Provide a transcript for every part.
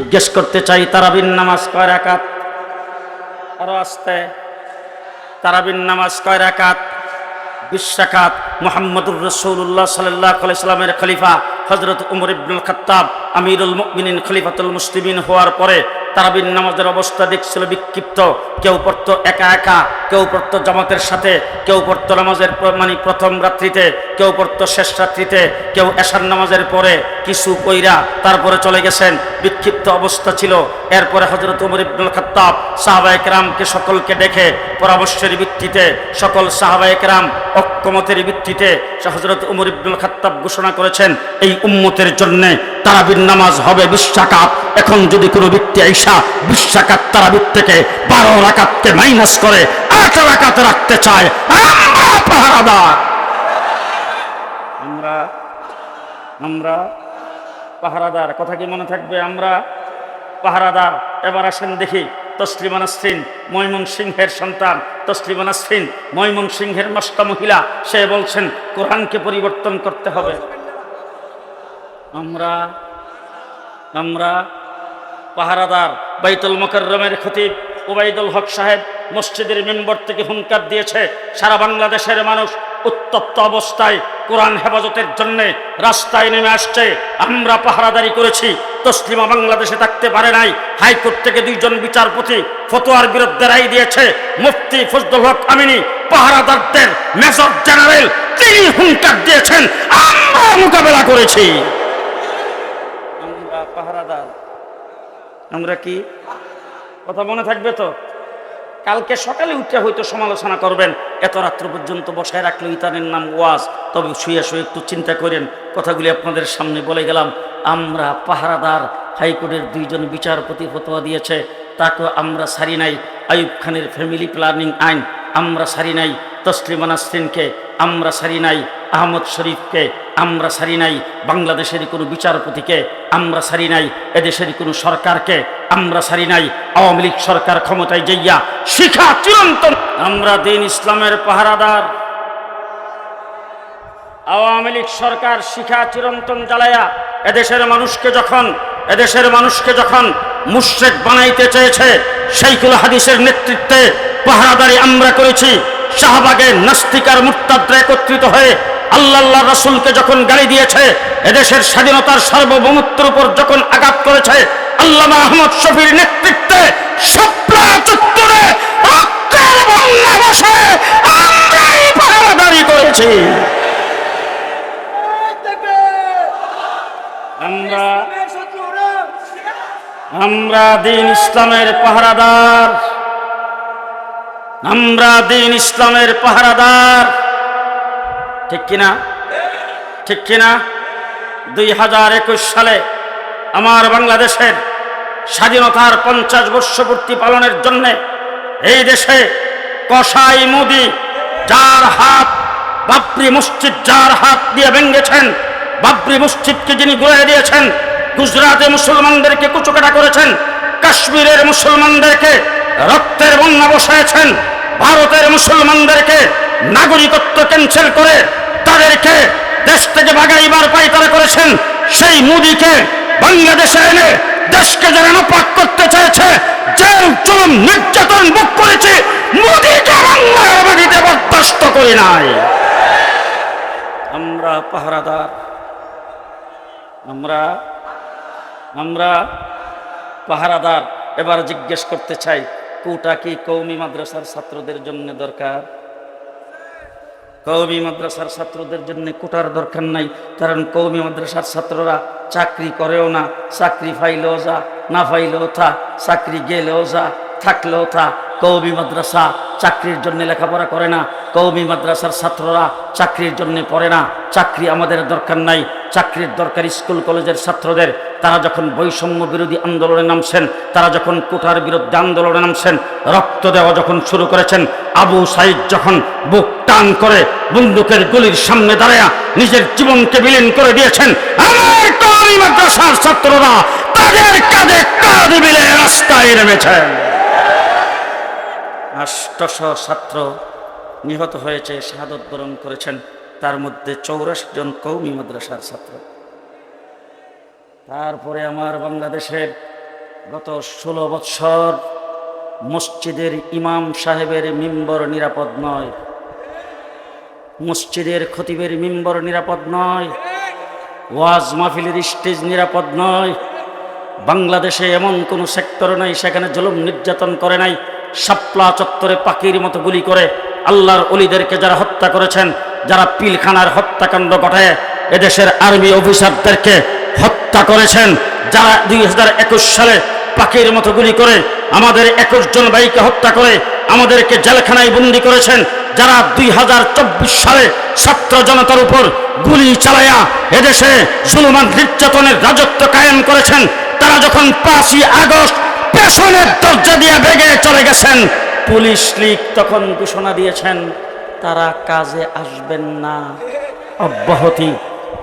জিজ্ঞেস করতে চাই, তারাবির নামাজ কয় রাকাত? আরো আস্তে, তারাবির নামাজ কয় রাকাত? 20 রাকাত। মুহাম্মদুর রাসূলুল্লাহ সাল্লাল্লাহু আলাইহি ওয়াসাল্লামের খলিফা হযরত ওমর ইবনুল খাত্তাব আমিরুল মুমিনিন খলিফাতুল মুসলিমিন হওয়ার পরে তারাবির নামাজের অবস্থা দেখছিল বিক্ষিপ্ত। কেউ পড়তো একা একা, কেউ পড়তো জামাতের সাথে, কেউ পড়তো নামাজের প্রথম রাত্রিতে, কেউ পড়তো শেষ রাত্রিতে, কেউ এশার নামাজের পরে কিছু কইরা তারপরে চলে গেছেন। বিক্ষিপ্ত অবস্থা ছিল। এরপরে হযরত ওমর ইবনুল খাত্তাব সাহাবায়ে কেরামকে সকলকে ডেকে পরামর্শের ভিত্তিতে, সকল সাহাবায়ে কেরাম ঐক্যমতের ভিত্তিতে হযরত ওমর ইবনুল খাত্তাব ঘোষণা করেছেন, এই উম্মতের জন্য তারাবির নামাজ হবে 20 রাকাত। এখন যদি কোনো ব্যক্তি আইসা 20 রাকাত তারাবির থেকে 12 রাকাতকে মাইনাস করে 8 রাকাত রাখতে চায়, আমরা পাহারাদার, আমরা পাহারাদার। কথা কি মনে থাকবে? আমরা পাহারাদার। এবার আসেন দেখি, তসলিমা নাসরিন ময়মনসিংহের সন্তান, তসলিমা নাসরিন ময়মনসিংহের মস্তা মহিলা, সে বলছেন কোরআনকে পরিবর্তন করতে হবে। আমরা পাহারাদার। বাইতুল মুকাররমের খতিব ওবাইদুল হক সাহেব মসজিদের মেম্বার থেকে হুঙ্কার দিয়েছে, সারা বাংলাদেশের মানুষ উত্তপ্ত অবস্থায় কোরআন হেফাজতের জন্য রাস্তায় নেমে আসছে। আমরা পাহারাদারি করেছি। তসলিমা বাংলাদেশে থাকতে পারে নাই। হাইকোর্ট থেকে 2 জন বিচারপতি ফতোয়ার বিরুদ্ধে রায় দিয়েছে। মুফতি ফজলুল হক আমিনী পাহারাদারদের মেজর জেনারেল, তিনি হুঙ্কার দিয়েছেন, আমরা মোকাবেলা করেছি। আমরা পাহারাদার। আমরা কি? কথা মনে থাকবে তো? কালকে সকালে উঠে হয়তো সমালোচনা করবেন, এত রাত্র পর্যন্ত বসায় রাখলে ইতানের নাম ওয়াজ। তবে শুয়ে শুয়ে একটু চিন্তা করেন, কথাগুলি আপনাদের সামনে বলে গেলাম। আমরা পাহারাদার। হাইকোর্টের 2 জন বিচারপতি ফতোয়া দিয়েছে, তাকে আমরা ছাড়ি নাই। আইয়ুব খানের ফ্যামিলি প্ল্যানিং আইন আমরা ছাড়ি নাই। তসলিমা নাসরিনকে আমরা ছাড়ি নাই। আহমদ শরীফকে আমরা ছাড়ি নাই। বাংলাদেশের কোনো বিচারপতিকে আমরা ছাড়ি নাই। এদেশের কোনো সরকারকে আমরা ছাড়ি নাই। আওয়ামী লীগ সরকার ক্ষমতায় যাইয়া শিখা চিরন্তন। আমরা দিন ইসলামের পাহারাদার। আওয়ামী লীগ সরকার শিখা চিরন্তন জ্বালায়া এদেশের মানুষকে যখন মুশরিক বানাইতে চেয়েছে, শাইখুল হাদিসের নেতৃত্বে পাহারাদারি আমরা করেছি। শাহবাগে নাস্তিকার মুরতাদরা একত্রিত হয়ে আল্লাহ রাসূলকে যখন গালি দিয়েছে, এদেশের স্বাধীনতার সার্বভৌমত্বের উপর যখন আঘাত করেছে, আল্লামা আহমদ শফীর নেতৃত্বে শাপলা চত্বরে রক্তের বন্যা বসে আমরাই পাহারাদারি করেছি। আমরা দিন ইসলামের পাহারাদার। আমরা দিন ইসলামের পাহারাদার। ঠিক কিনা? ঠিক কিনা? 2021 সালে আমার বাংলাদেশের স্বাধীনতার 50 বর্ষপূর্তি পালনের জন্য এই দেশে কসাই মোদি, যার হাত বাবরি মসজিদ, যার হাত দিয়ে ভেঙেছেন, বাবরি মসজিদকে যিনি গুড়িয়ে দিয়েছেন, গুজরাটে মুসলমানদেরকে কুচকাটা করেছেন, কাশ্মীরের মুসলমানদেরকে রক্তের বন্যা বসাইছেন, ভারতের মুসলমানদেরকে নাগরিকত্ব ক্যান্সেল করে তাদেরকে দেশ থেকে ভাগাইবার পায়তারা করেছেন, সেই মোদিকে বাংলাদেশে এনে দেশকে যারা নাপাক করতে চেয়েছে, জেল জুলুম নির্যাতন ভোগ করেছে, মোদিকে বাংলার মাটিতে বরদাস্ত করি নাই। আমরা পাহারাদার। আমরা পাহারাদার। এবার জিজ্ঞেস করতে চাই, কোটা কি কওমি মাদ্রাসার ছাত্রদের জন্য দরকার? কওমি মাদ্রাসার ছাত্রদের জন্য কোটার দরকার নাই, কারণ কওমি মাদ্রাসার ছাত্ররা চাকরি করেও না, চাকরি পাইলেও যা, না পাইলেও থা, চাকরি গেলেও যা, থাকলেও থা। কওমি মাদ্রাসা চাকরির জন্য লেখাপড়া করে না, কওমি মাদ্রাসার ছাত্ররা চাকরির জন্য পড়ে না। চাকরি আমাদের দরকার নাই, চাকরির দরকার স্কুল কলেজের ছাত্রদের। তারা যখন বৈষম্য বিরোধী আন্দোলনে নামছেন, তারা যখন কোটার বিরুদ্ধে আন্দোলনে নামছেন, রক্ত দেওয়া যখন শুরু করেছেন, আবু সাইদ যখন বুক টান করে বন্দুকের গুলির সামনে দাঁড়ায়া নিজের জীবনকে বিলীন করে দিয়েছেন, আমার কওমি মাদ্রাসার ছাত্ররা তাদের কাঁধে কাঁধ মিলে রাস্তায় নেমেছেন। 800 ছাত্র নিহত হয়েছে, শাহাদত বরণ করেছেন, তার মধ্যে 84 জন কওমি মাদ্রাসার ছাত্র। তারপরে আমার বাংলাদেশের গত 16 বৎসর মসজিদের ইমাম সাহেবের মিম্বর নিরাপদ নয়, মসজিদের খতিবের মিম্বর নিরাপদ নয়, ওয়াজ মাহফিলের স্টেজ নিরাপদ নয়। বাংলাদেশে এমন কোনো সেক্টর নাই সেখানে জুলুম নির্যাতন করে নাই। শাপলা চত্বরে পাখির মতো গুলি করে আল্লাহর ওলিদেরকে যারা হত্যা করেছেন, যারা পিলখানার হত্যাকাণ্ড ঘটায় এদেশের আর্মি অফিসারদেরকে হত্যা করেছেন, যারা 2021 সালে পাখির মতো গুলি করে আমাদের 21 জন ভাইকে হত্যা করে আমাদেরকে জেলখানায় বন্দি করেছেন, যারা 2024 সালে ছাত্র জনতার উপর গুলি চালায়া এদেশে জুলুম আর নির্যাতনের রাজত্ব কায়েম করেছেন, তারা যখন 5ই আগস্ট পেছনের দরজা দিয়ে বেগে চলে গেছেন, পুলিশ লীগ তখন ঘোষণা দিয়েছেন তারা কাজে আসবেন না, অব্যাহতি।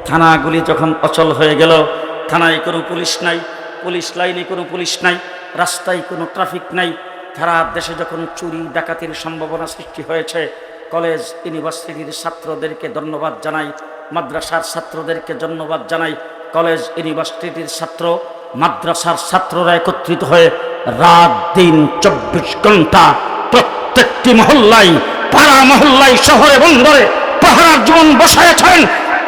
থানাগুলি যখন অচল হয়ে গেল, থানায় কোনো পুলিশ নাই, পুলিশ লাইনে কোনো পুলিশ নাই, রাস্তায় কোনো ট্রাফিক নাই, সারা দেশে যখন চুরি ডাকাতির সম্ভাবনা সৃষ্টি হয়েছে, কলেজ ইউনিভার্সিটির ছাত্রদেরকে ধন্যবাদ জানাই, মাদ্রাসার ছাত্রদেরকে ধন্যবাদ জানাই। কলেজ ইউনিভার্সিটির ছাত্র, মাদ্রাসার ছাত্ররা একত্রিত হয়ে রাত দিন 24 ঘন্টা প্রত্যেকটি মহল্লায়, পাড়া মহল্লায়, শহরে বন্দরে পাহারার জীবন বসাইছেন,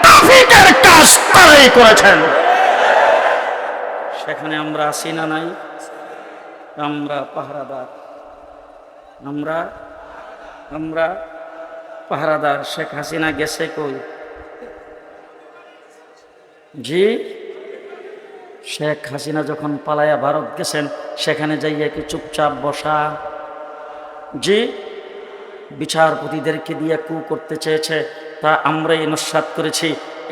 ট্রাফিকের কাজ তারাই করেছেন। সেখানে আমরা আছি না নাই? আমরা পাহারাদার, আমরা পাহারাদার। শেখ হাসিনা গেছে কই? জি, শেখ হাসিনা যখন পালায়া ভারত গেছেন সেখানে যাইয়া কি চুপচাপ বসা? জি, বিচারপতিদেরকে দিয়ে কু করতে চেয়েছে, তা আমরাই নস্যাৎ করেছি।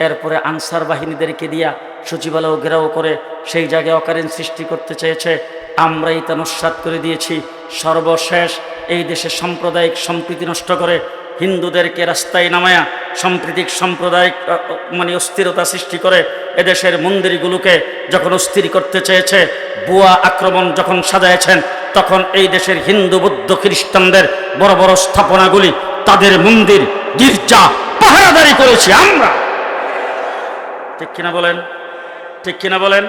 এরপরে আনসার বাহিনীদেরকে দিয়া সচিবালয় ঘেরাও করে সেই জায়গায় অকারেন্ট সৃষ্টি করতে চেয়েছে, আমরাই তা নস্যাৎ করে দিয়েছি। সর্বশেষ এই দেশে সাম্প্রদায়িক সম্প্রীতি নষ্ট করে হিন্দুদেরকে রাস্তায় নামায়া সাম্প্রতিক সাম্প্রদায়িক অস্থিরতা সৃষ্টি করে এদেশের মন্দিরগুলোকে যখন অস্থির করতে চেয়েছে, বুয়া আক্রমণ যখন সাজাইছেন, তখন এই দেশের হিন্দু বৌদ্ধ খ্রিস্টানদের বড় বড় স্থাপনাগুলি, তাদের মন্দির গির্জা পাহারাদারি করেছি আমরা। ঠিক কিনা বলেন? ঠিক কিনা বলেন?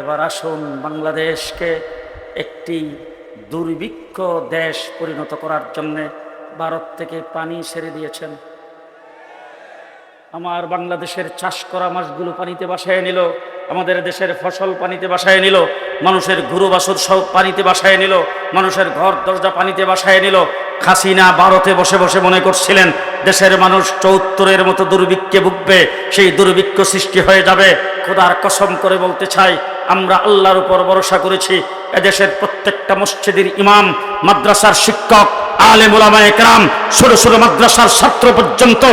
এবার আসুন বাংলাদেশকে একটি দুর্ভিক্ষ দেশ পরিণত করার জন্যে ভারত থেকে পানি ছেড়ে দিয়েছেন। আমার বাংলাদেশের চাষ করা মাছগুলো পানিতে ভাসায় নিল, আমাদের দেশের ফসল পানিতে ভাসায় নিল, মানুষের গরু বাছুর সব পানিতে ভাসায় নিল, মানুষের ঘর দরজা পানিতে ভাসায় নিল। হাসিনা ভারতে বসে বসে মনে করছিলেন দেশের মানুষ 74-এর মতো দুর্ভিক্ষে ভুগবে, সেই দুর্ভিক্ষ সৃষ্টি হয়ে যাবে। খোদার কসম করে বলতে চাই, আমরা আল্লাহর উপর ভরসা করেছি। এদেশের প্রত্যেকটা মসজিদের ইমাম, মাদ্রাসার শিক্ষক, আলেম ওলামায়ে কেরাম, ছোট ছোট মাদ্রাসার ছাত্র পর্যন্ত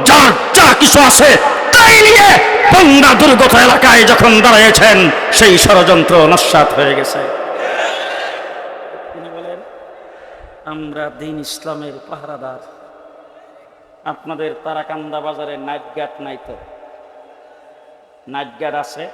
যার যা কিছু আছে তাই নিয়ে বন্যা দুর্গত এলাকায় যখন দাঁড়িয়েছেন, সেই ষড়যন্ত্র নস্যাৎ হয়ে গেছে। তিনি বলেন আমরা দ্বীন ইসলামের পাহারাদার। আপনাদের তারাকান্দা বাজারে নাইট গার্ড নাই তো? নাইট গার্ড আছে,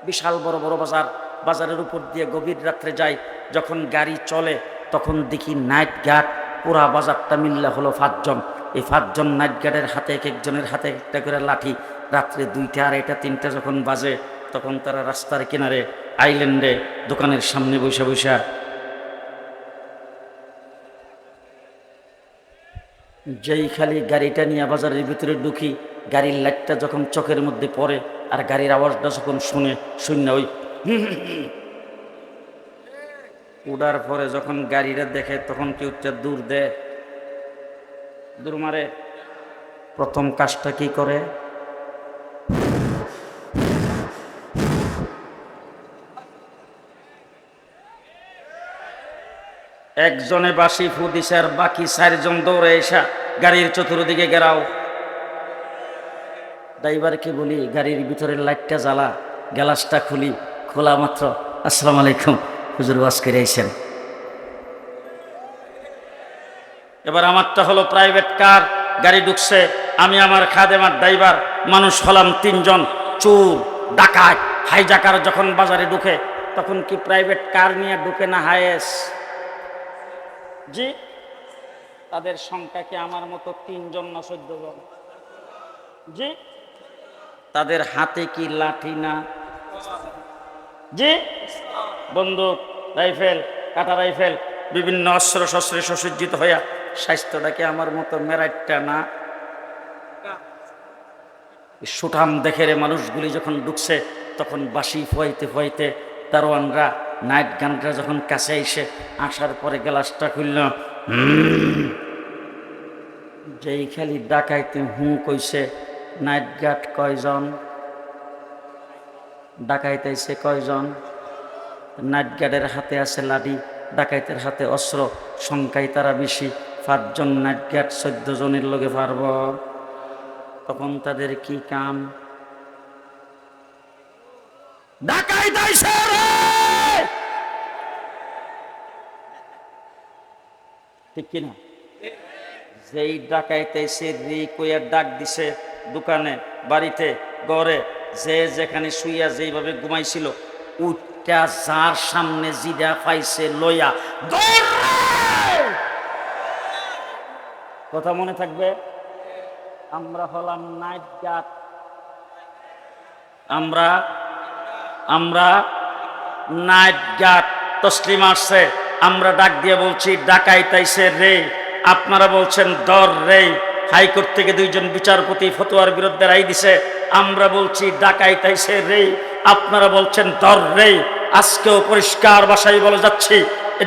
বিশাল বড় বড় বাজার, বাজারের উপর দিয়ে গভীর রাত্রে যাই, যখন গাড়ি চলে তখন দেখি নাইট গার্ড পুরা বাজারটা মিল্লা হলো 5 জন। এই 5 জন নাইট গার্ডের হাতে, এক একজনের হাতে একটা করে লাঠি। রাত্রে 2টা, 2:30, 3টা যখন বাজে, তখন তারা রাস্তার কিনারে আইল্যান্ডে দোকানের সামনে বসে বসে যেই খালি গাড়িটা নিয়ে বাজারের ভিতরে ঢুকি, গাড়ির লাইটটা যখন চোখের মধ্যে পড়ে আর গাড়ির আওয়াজটা যখন শূন্য ওই উড়ার পরে যখন গাড়িটা দেখে তখন কি উঠতে দূর দেয়, দূর মারে। প্রথম কাজটা কি করে? একজনে বাসি ফু দিছে আর বাকি 4 জন দৌড়ে এসা গাড়ির চতুর্দিকে ঘেরাও। ড্রাইভারকে বলি গাড়ির ভিতরের লাইটটা জ্বালা, গ্লাসটা খুলি, খোলা মাত্র আসসালামু আলাইকুম হুজুর ওয়াজ করে আইছেন। এবার আমারটা হলো প্রাইভেট কার, গাড়ি ঢুকছে, আমি আমার খাদেমার ড্রাইভার, মানুষ হলাম 3 জন। চোর ডাকাত হাইজাকার যখন বাজারে ঢুকে তখন কি প্রাইভেট কার নিয়ে ঢুকে না হায়েস? জি, তাদের সংখ্যা কি আমার মতো 3 জন না 14 জন? জি, তাদের হাতে কি লাঠি না? জি, বন্দুক, রাইফেল, কাটা রাইফেল, বিভিন্ন অস্ত্র শস্ত্রে সুসজ্জিত হইয়া। স্বাস্থ্যটাকে আমার মতো মেরাইটটা না। সুঠাম দেখে রে মানুষগুলি যখন ঢুকছে তখন বাঁশি ফুয়াইতে ফুয়াইতে দারোয়ানরা নাইট গানরা যখন কাছে এসে আসার পরে গ্লাসটা খুলল, যেই খালি ডাকাইতে কইছে, নাইট গার্ড কয়জন, ডাকাইতেছে কয়জন, নাইট গার্ডের হাতে আছে লাঠি, ডাকাইতের হাতে অস্ত্র, সংখ্যায় তারা বেশি, 5 জন নাইট গার্ড 14 জনের লগে পারব। তখন তাদের কি কাম? ডাকাইতেছে রে, ঠিক কিনা? যেই ডাকাইতেছে রে কইয়া ডাক দিছে দোকানে, বাড়িতে, ঘরে, যে যেখানে শুইয়া যেইভাবে ঘুমাইছিল, উঠটা যার সামনে জিরা পাইছে লইয়া কথা মনে থাকবে। আমরা হলাম নাইট গার্ড, আমরা নাইট গার্ড। তসলিম আসছে, আমরা ডাক দিয়ে বলছি ডাকাইতাইছে রে, আপনারা বলছেন দর রে। হাইকোর্ট থেকে 2 জন বিচারপতি ফতোয়ার বিরুদ্ধে রায় দিছে, আমরা বলছি ডাকাইতাইছে রে, আপনারা বলছেন দর রে। আজকেও পরিষ্কার ভাষায় বলে যাচ্ছি,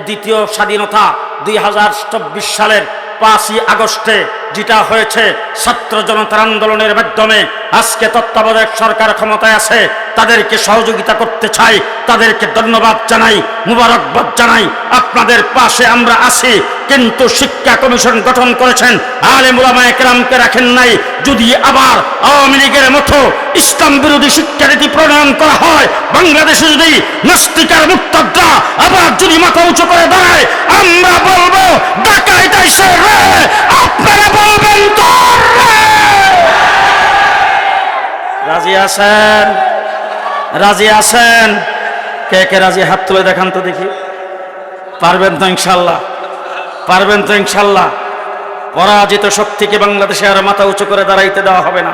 দ্বিতীয় স্বাধীনতা 2024 সালের 5ই আগস্টে যেটা হয়েছে ছাত্র জনতার আন্দোলনের মাধ্যমে, আজকে তত্ত্বাবধায়ক সরকার ক্ষমতায় আছে, তাদেরকে সহযোগিতা করতে চাই, তাদেরকে ধন্যবাদ জানাই, মুবারকবাদ জানাই, আপনাদের পাশে আমরা আছি। কিন্তু শিক্ষা কমিশন গঠন করেছেন, আলেম উলামায়ে কেরামকে রাখেন নাই। যদি আবার আওয়ামী লীগের মতো ইসলাম বিরোধী শিক্ষানীতি প্রণয়ন করা হয়, বাংলাদেশে যদি নাস্তিক আর মুরতাদরা আবার যদি মাথা উঁচু করে দাঁড়ায়, আমরা বলবো ডাকাইতাইছে রে, আপনারা বলবেন দর রে। রাজি আছেন? রাজি আছেন? কে কে রাজি? হাত তুলে দেখান তো দেখি। পারবেন তো ইনশাল্লাহ? পারবেন তো ইনশাল্লাহ? পরাজিত শক্তিকে বাংলাদেশে আর মাথা উঁচু করে দাঁড়াইতে দেওয়া হবে না।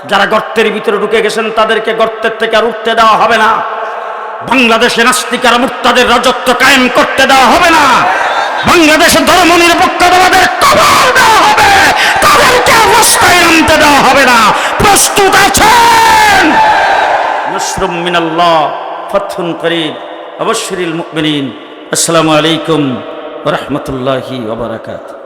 যারা গর্তের ভিতরে ঢুকে গেছেন তাদেরকে গর্তের থেকে আর উঠতে দেওয়া হবে না। বাংলাদেশে নাস্তিক আর মুরতাদের রাজত্ব কায়েম করতে দেওয়া হবে না। বাংলাদেশে ধর্ম নিরপেক্ষতাবাদের কবর দেওয়া হবে, তাদেরকে রাস্তায় নামতে দেওয়া হবে না। প্রস্তুত আছেন? নাসরুম মিনাল্লাহ, ফাতহুন করিব, ওয়াবাশশিরিল মুমিনিন। আসসালামু আলাইকুম ওয়া রাহমাতুল্লাহি ওয়া বারাকাতুহু।